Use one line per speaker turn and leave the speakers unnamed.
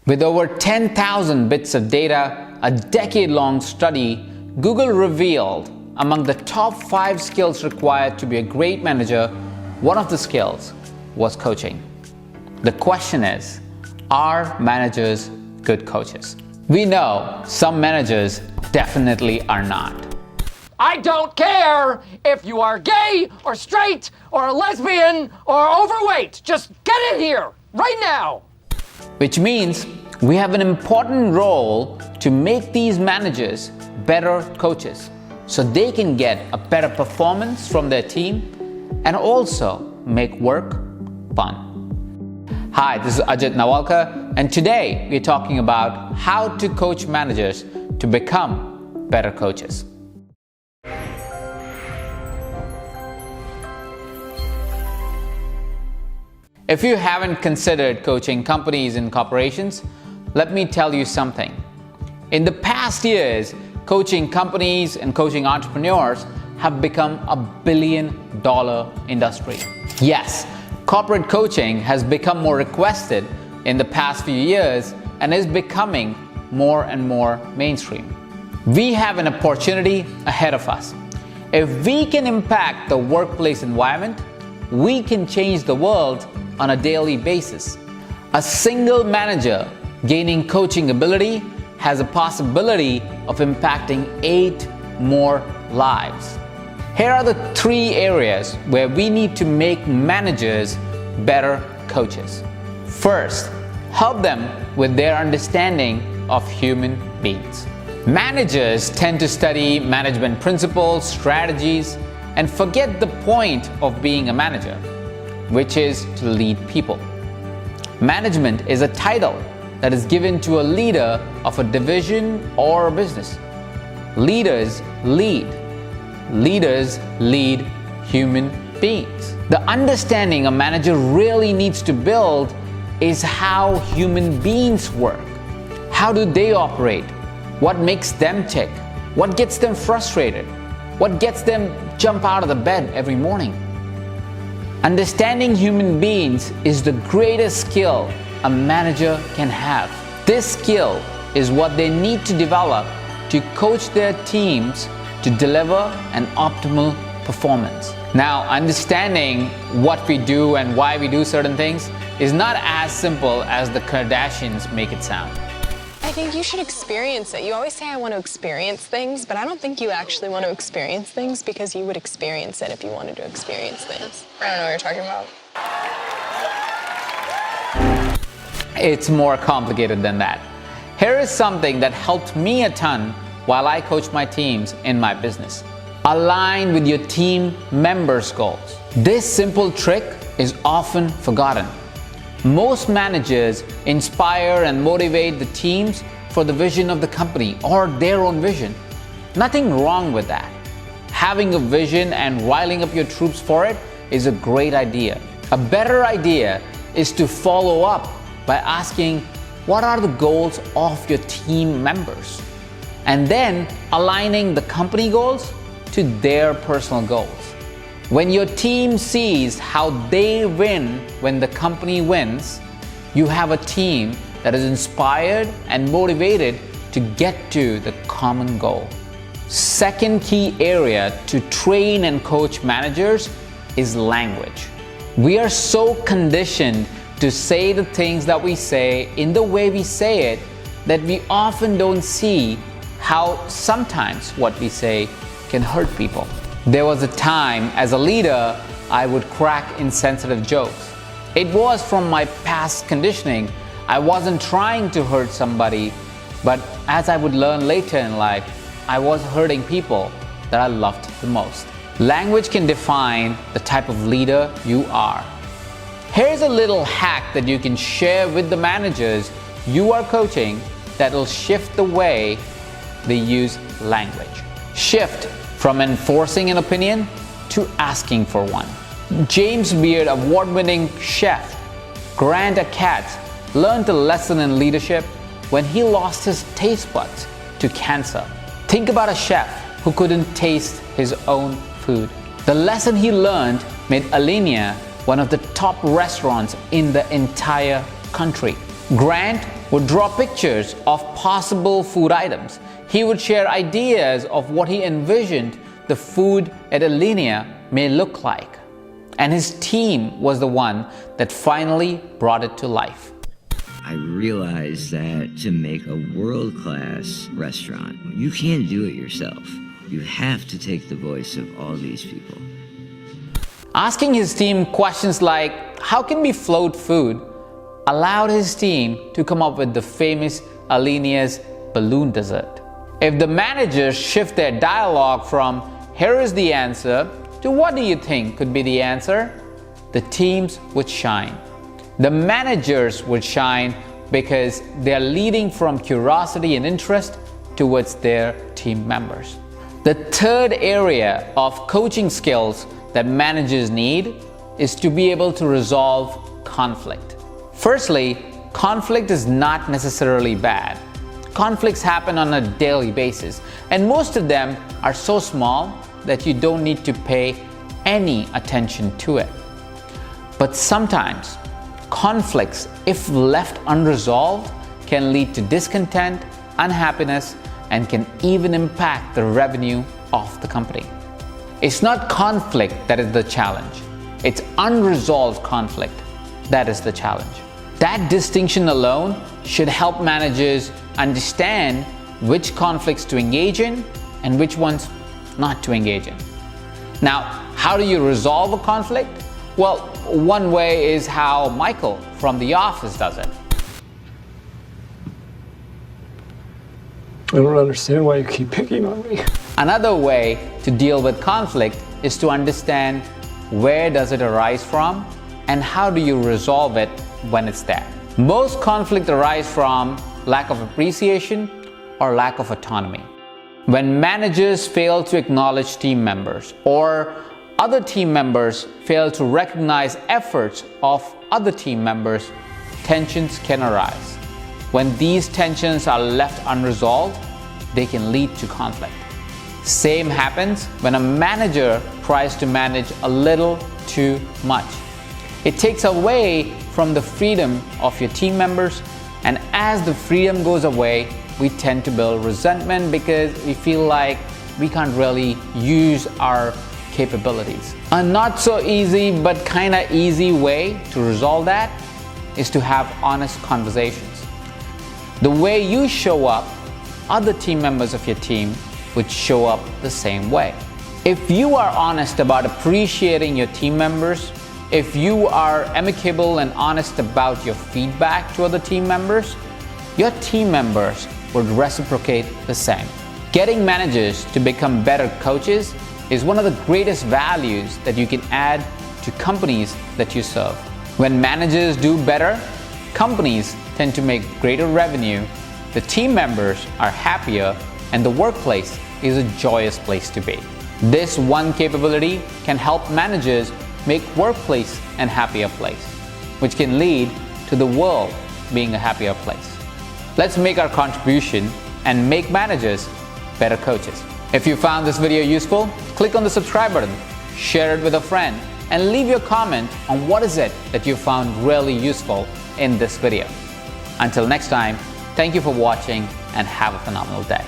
With over 10,000 bits of data, a decade-long study, Google revealed among the top 5 skills required to be a great manager, one of the skills was coaching. The question is, are managers good coaches? We know some managers definitely are not.
I don't care if you are gay or straight or a lesbian or overweight. Just get in here right now.
Which means we have an important role to make these managers better coaches so they can get a better performance from their team and also make work fun. Hi, this is Ajit Nawalkar, and today we're talking about how to coach managers to become better coaches. If you haven't considered coaching companies and corporations, let me tell you something. In the past years, coaching companies and coaching entrepreneurs have become a billion-dollar industry. Yes, corporate coaching has become more requested in the past few years and is becoming more and more mainstream. We have an opportunity ahead of us. If we can impact the workplace environment, we can change the world on a daily basis. A single manager gaining coaching ability has a possibility of impacting 8 more lives. Here are the 3 areas where we need to make managers better coaches. First, help them with their understanding of human beings. Managers tend to study management principles, strategies, and forget the point of being a manager, which is to lead people. Management is a title that is given to a leader of a division or a business. Leaders lead. Leaders lead human beings. The understanding a manager really needs to build is how human beings work. How do they operate? What makes them tick? What gets them frustrated? What gets them jump out of the bed every morning? Understanding human beings is the greatest skill a manager can have. This skill is what they need to develop to coach their teams to deliver an optimal performance. Now, understanding what we do and why we do certain things is not as simple as the Kardashians make it sound.
I think you should experience it. You always say I want to experience things, but I don't think you actually want to experience things because you would experience it if you wanted to experience things. I don't know what you're talking about.
It's more complicated than that. Here is something that helped me a ton while I coach my teams in my business. Align with your team members' goals. This simple trick is often forgotten. Most managers inspire and motivate the teams for the vision of the company or their own vision. Nothing wrong with that. Having a vision and riling up your troops for it is a great idea. A better idea is to follow up by asking, what are the goals of your team members? And then aligning the company goals to their personal goals. When your team sees how they win when the company wins, you have a team that is inspired and motivated to get to the common goal. Second key area to train and coach managers is language. We are so conditioned to say the things that we say in the way we say it that we often don't see how sometimes what we say can hurt people. There was a time as a leader I would crack insensitive jokes. It was from my past conditioning. I wasn't trying to hurt somebody, but as I would learn later in life, I was hurting people that I loved the most. Language can define the type of leader you are. Here's a little hack that you can share with the managers you are coaching that will shift the way they use language. Shift from enforcing an opinion to asking for one. James Beard, award-winning chef, Grant Achatz, learned a lesson in leadership when he lost his taste buds to cancer. Think about a chef who couldn't taste his own food. The lesson he learned made Alinea one of the top restaurants in the entire country. Grant would draw pictures of possible food items. He would share ideas of what he envisioned the food at Alinea may look like. And his team was the one that finally brought it to life.
I realized that to make a world-class restaurant, you can't do it yourself. You have to take the voice of all these people.
Asking his team questions like, how can we float food, allowed his team to come up with the famous Alinea's balloon dessert. If the managers shift their dialogue from, here is the answer, to what do you think could be the answer, the teams would shine. The managers would shine because they're leading from curiosity and interest towards their team members. The third area of coaching skills that managers need is to be able to resolve conflict. Firstly, conflict is not necessarily bad. Conflicts happen on a daily basis, and most of them are so small that you don't need to pay any attention to it. But sometimes, conflicts, if left unresolved, can lead to discontent, unhappiness, and can even impact the revenue of the company. It's not conflict that is the challenge. It's unresolved conflict that is the challenge. That distinction alone should help managers understand which conflicts to engage in and which ones not to engage in. Now, how do you resolve a conflict? Well, one way is how Michael from The Office does it.
I don't understand why you keep picking on me.
Another way to deal with conflict is to understand where does it arise from and how do you resolve it when it's there. Most conflict arise from lack of appreciation or lack of autonomy. When managers fail to acknowledge team members or other team members fail to recognize efforts of other team members, tensions can arise. When these tensions are left unresolved, they can lead to conflict. Same happens when a manager tries to manage a little too much. It takes away from the freedom of your team members, and as the freedom goes away, we tend to build resentment because we feel like we can't really use our capabilities. A not so easy but kinda easy way to resolve that is to have honest conversations. The way you show up, other team members of your team would show up the same way. If you are honest about appreciating your team members, if you are amicable and honest about your feedback to other team members, your team members would reciprocate the same. Getting managers to become better coaches is one of the greatest values that you can add to companies that you serve. When managers do better, companies tend to make greater revenue, the team members are happier, and the workplace is a joyous place to be. This one capability can help managers make workplace a happier place, which can lead to the world being a happier place. Let's make our contribution and make managers better coaches. If you found this video useful, click on the subscribe button, share it with a friend, and leave your comment on what is it that you found really useful in this video. Until next time, thank you for watching and have a phenomenal day.